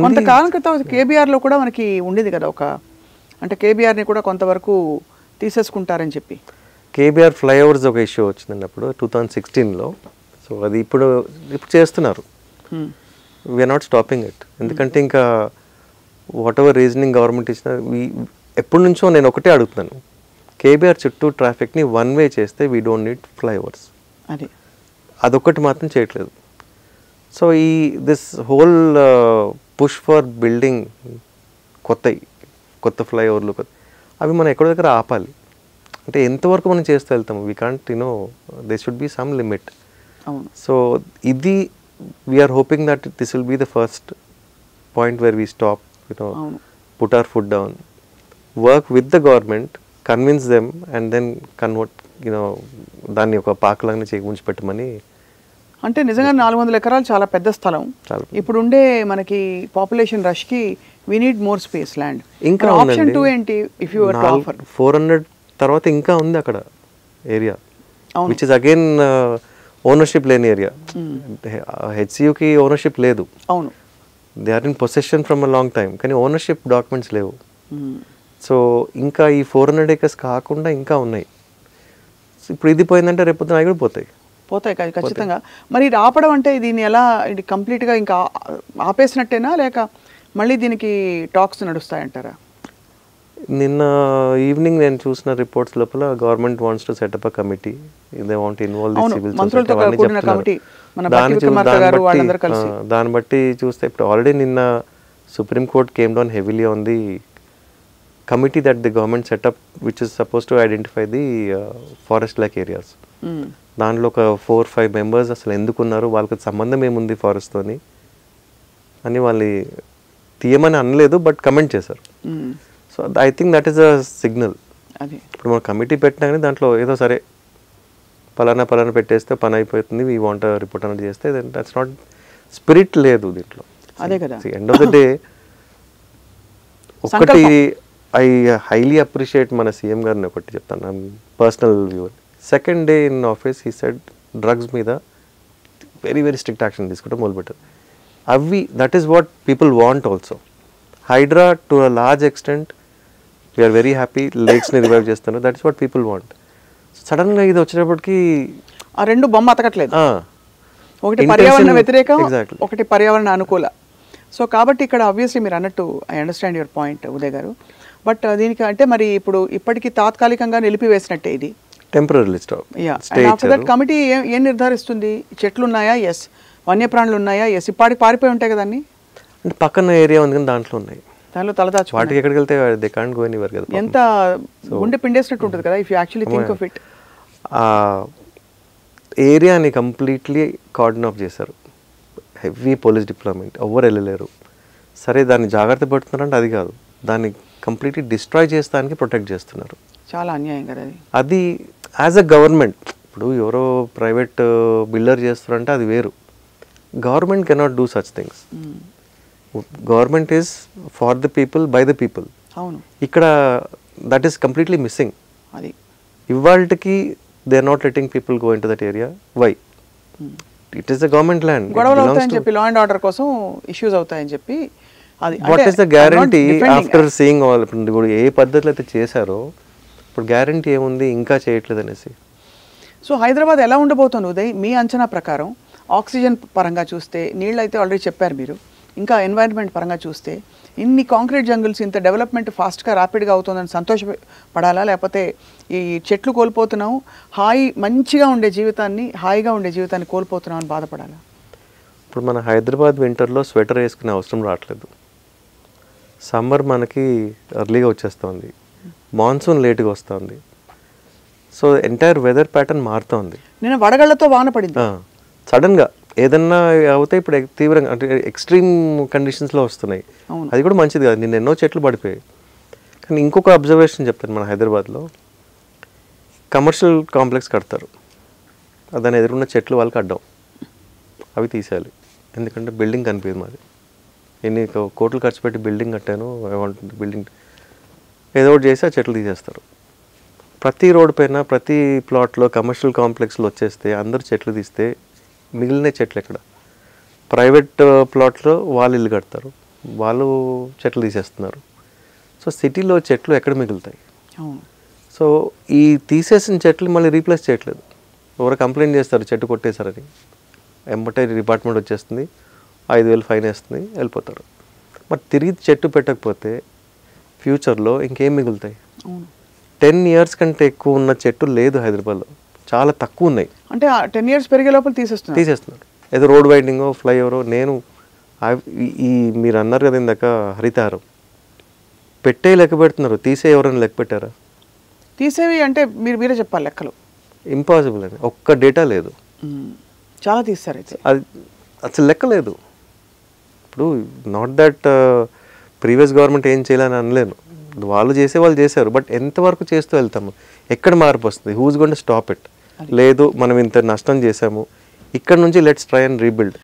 కొంతకాలం క్రితం కేబీఆర్లో కూడా మనకి ఉండేది కదా అంటే కేబీఆర్ని కూడా కొంతవరకు తీసేసుకుంటారని చెప్పి. కేబీఆర్ ఫ్లైఓవర్స్ ఒక ఇష్యూ వచ్చిందండి అప్పుడు 2016లో. సో అది ఇప్పుడు చేస్తున్నారు. We're not stopping it. ఎందుకంటే ఇంకా వాట్ ఎవర్ రీజనింగ్ గవర్నమెంట్ ఇచ్చిన ఎప్పటి నుంచో నేను ఒకటే అడుగుతున్నాను, కేబీఆర్ చుట్టూ ట్రాఫిక్ని వన్ వే చేస్తే వీ డోంట్ నీడ్ ఫ్లైఓవర్స్. అదొక్కటి మాత్రం చేయట్లేదు. So this whole push for building కొత్త ఫ్లైఓవర్లు అవి మనం ఎక్కడో దగ్గర ఆపాలి. అంటే ఎంతవరకు మనం చేస్తూ వెళ్తాము? We can't they should be some limit. So ఇది we're hoping that this will be the first point where we stop, put our foot down, work with the government, convince them and then convert దాన్ని ఒక పాకలాగానే ఉంచి పెట్టమని. అంటే నిజంగా 400 ఎకరాలు చాలా పెద్ద స్థలం. ఇప్పుడుండే మనకి పాపులేషన్ రష్కి we need more space land. ఇంకా ఆప్షన్ 2 ఏంటి? If you were to offer 400 తర్వాత ఇంకా ఉంది అక్కడ area which is again ownership లేని ఏరియా. హెచ్సియుకి ఓనర్షిప్ లేదు. అవును, they are in possession from a long time, కానీ ఓనర్షిప్ డాక్యుమెంట్స్ లేవు. సో ఇంకా ఈ 400 acres కాకుండా ఇంకా ఉన్నాయి. ఇప్పుడు ఇది పోయిందంటే రేపు అవి కూడా పోతాయి ఖచ్చితంగా. మరి ఇది ఆపడం అంటే దీన్ని ఎలా, ఇది కంప్లీట్గా ఇంకా ఆపేసినట్టేనా లేక మళ్ళీ దీనికి టాక్స్ నడుస్తాయంటారా? నిన్న ఈవినింగ్ నేను చూసిన రిపోర్ట్స్ లోపల government wants to set up a committee, they want involve the civil society. దాన్ని బట్టి చూస్తే ఇప్పుడు ఆల్రెడీ నిన్న supreme court came down heavily on the committee that the government set up which is supposed to identify the forest like areas. దానిలో ఒక 4-5 members అసలు ఎందుకున్నారు, వాళ్ళకి సంబంధం ఏముంది ఫారెస్ట్తోని అని వాళ్ళు తీయమని అనలేదు, బట్ కమెంట్ చేశారు. So I think that is a signal. ఇప్పుడు మనం కమిటీ పెట్టినా కానీ దాంట్లో ఏదో సరే పలానా పెట్టేస్తే పని అయిపోతుంది, వీ వాంట్ రిపోర్ట్ అన్నది చేస్తే దట్స్ నాట్ స్పిరిట్ లేదు దీంట్లో. అదే కదా, ఎండ్ ఆఫ్ ద డే ఒకటి ఐ హైలీ అప్రిషియేట్ మన సీఎం గారిని ఒకటి చెప్తాను, నా personal view. Second day in office he said drugs మీద వెరీ స్ట్రిక్ట్ యాక్షన్ తీసుకుంటే మొదలుపెట్టారు. అవి that is what people want also. Hydraa to a large extent we're very happy, లేక్స్ని రివైవ్ చేస్తున్నారు, that is what people want. సడన్గా ఇది వచ్చేటప్పటికి ఆ రెండు బొమ్మ అతకట్లేదు. ఒకటి పర్యావరణ వ్యతిరేకం, ఒకటి పర్యావరణ అనుకూల. సో కాబట్టి ఇక్కడ ఆబ్వియస్లీ మీరు అన్నట్టు I understand your point Uday గారు. బట్ దీనికి అంటే మరి ఇప్పుడు ఇప్పటికీ తాత్కాలికంగా నిలిపివేసినట్టే ఇది, temporary stop. After that committee ఏం నిర్ధారిస్తుంది? చెట్లు ఉన్నాయా? ఎస్. వన్యప్రాణులు ఉన్నాయా? ఎస్. ఇప్పటికి పారిపోయి ఉంటాయి కదా అన్ని. అంటే పక్కన ఏరియా ఉంది కానీ దాంట్లో ఉన్నాయి, దానిలో తలదాచు. వాటికి ఎక్కడికి వెళ్తే దే కాంట్ గో ఎనీవేర్ కదా. ఎంత గుండె పిండేసినట్టు ఉంటుంది కదా if you actually think of it. ఆ ఏరియాని కంప్లీట్లీ కార్డన్ ఆఫ్ చేశారు, హెవీ పోలీస్ డిప్లాయ్మెంట్, ఎవరు వెళ్ళలేరు. సరే దాన్ని జాగ్రత్త పడుతున్నారంటే అది కాదు, దాన్ని కంప్లీట్లీ డిస్ట్రాయ్ చేస్తానికి ప్రొటెక్ట్ చేస్తున్నారు. చాలా అన్యాయం కదా అది. యాజ్ అ గవర్నమెంట్ ఇప్పుడు ఎవరో ప్రైవేట్ బిల్డర్ చేస్తున్నారంటే అది వేరు. Government cannot do such things. Government is for the people by the people. అవును, ఇక్కడ దట్ ఈస్ కంప్లీట్లీ మిస్సింగ్. అది ఇవాళకి they are not letting people go in to that area. Why? It is the government land. గొడవలు అవుతాయని చెప్పి, law and order కోసం issues అవుతాయని చెప్పి. What is the guarantee after seeing all? ఇప్పుడు ఏ పద్ధతిలో అయితే చేశారో ఇప్పుడు గ్యారంటీ ఏముంది ఇంకా చేయట్లేదు అనేసి. సో హైదరాబాద్ ఎలా ఉండబోతుంది ఉదయ్ మీ అంచనా ప్రకారం? ఆక్సిజన్ పరంగా చూస్తే, నీళ్ళు అయితే ఆల్రెడీ చెప్పారు మీరు, ఇంకా ఎన్వైరన్మెంట్ పరంగా చూస్తే ఇన్ని కాంక్రీట్ జంగిల్స్, ఇంత డెవలప్మెంట్ ఫాస్ట్గా ర్యాపిడ్గా అవుతుందని సంతోషపడాలా, లేకపోతే ఈ చెట్లు కోల్పోతున్నాం, మంచిగా ఉండే జీవితాన్ని, హాయిగా ఉండే జీవితాన్ని కోల్పోతున్నాం అని బాధపడాలా? ఇప్పుడు మన హైదరాబాద్ వింటర్లో స్వెటర్ వేసుకునే అవసరం రావట్లేదు. సమ్మర్ మనకి ఎర్లీగా వచ్చేస్తుంది, మాన్సూన్ లేట్గా వస్తుంది. సో ఎంటైర్ వెదర్ ప్యాటర్న్ మారుతుంది. నేను వడగళ్లతో వాన పడింది సడన్గా. ఏదన్నా అవుతే ఇప్పుడు తీవ్రంగా అంటే ఎక్స్ట్రీమ్ కండిషన్స్లో వస్తున్నాయి, అది కూడా మంచిది కాదు. నిన్న ఎన్నో చెట్లు పడిపోయాయి. కానీ ఇంకొక అబ్జర్వేషన్ చెప్తాను, మన హైదరాబాద్లో కమర్షియల్ కాంప్లెక్స్ కడతారు, దాని ఎదురున్న చెట్లు వాళ్ళకి అడ్డం, అవి తీసేయాలి. ఎందుకంటే బిల్డింగ్ కనిపించదు. మాది ఎన్ని కోట్లు ఖర్చు పెట్టి బిల్డింగ్ కట్టాను, ఐ వాంట్ బిల్డింగ్, ఏదో ఒకటి చేసి ఆ చెట్లు తీసేస్తారు. ప్రతి రోడ్ పైన, ప్రతి ప్లాట్లో, కమర్షియల్ కాంప్లెక్స్లో వచ్చేస్తే అందరూ చెట్లు తీస్తే మిగిలిన చెట్లు ఎక్కడ? ప్రైవేట్ ప్లాట్లో వాళ్ళు ఇల్లు కడతారు, వాళ్ళు చెట్లు తీసేస్తున్నారు. సో సిటీలో చెట్లు ఎక్కడ మిగులుతాయి? అవును. సో ఈ తీసేసిన చెట్లు మళ్ళీ రీప్లేస్ చేయట్లేదు. ఎవరు కంప్లైంట్ చేస్తారు చెట్టు కొట్టేశారని, ఎంబటే డిపార్ట్మెంట్ వచ్చేస్తుంది, 5,000 ఫైన్ వేస్తుంది, వెళ్ళిపోతారు. మరి తిరిగి చెట్టు పెట్టకపోతే ఫ్యూచర్లో ఇంకేం మిగులుతాయి? అవును. 10 years కంటే ఎక్కువ ఉన్న చెట్టు లేదు హైదరాబాద్లో, చాలా తక్కువ ఉన్నాయి. అంటే 10 years పెరిగే లోపల తీసేస్తున్నారు. ఏదో రోడ్ వైడింగో ఫ్లైఓవరో. నేను ఈ మీరు అన్నారు కదా ఇందాక హరితహారం, పెట్టే లెక్క పెడుతున్నారు, తీసే ఎవరైనా లెక్క పెట్టారా? తీసేవి అంటే మీరే చెప్పాలి లెక్కలు. ఇంపాసిబుల్ అని, ఒక్క డేటా లేదు. చాలా తీస్తారు అయితే. అది అసలు లెక్క లేదు. ఇప్పుడు నాట్ దట్ ప్రీవియస్ గవర్నమెంట్ ఏం చేయాలని అనలేను, వాళ్ళు చేశారు. బట్ ఎంతవరకు చేస్తూ వెళ్తాము? ఎక్కడ మార్పు వస్తుంది? Who's going to stop it? లేదు మనం ఇంత నష్టం చేసాము, ఇక్కడ నుంచి లెట్స్ ట్రై అండ్ రీబిల్డ్.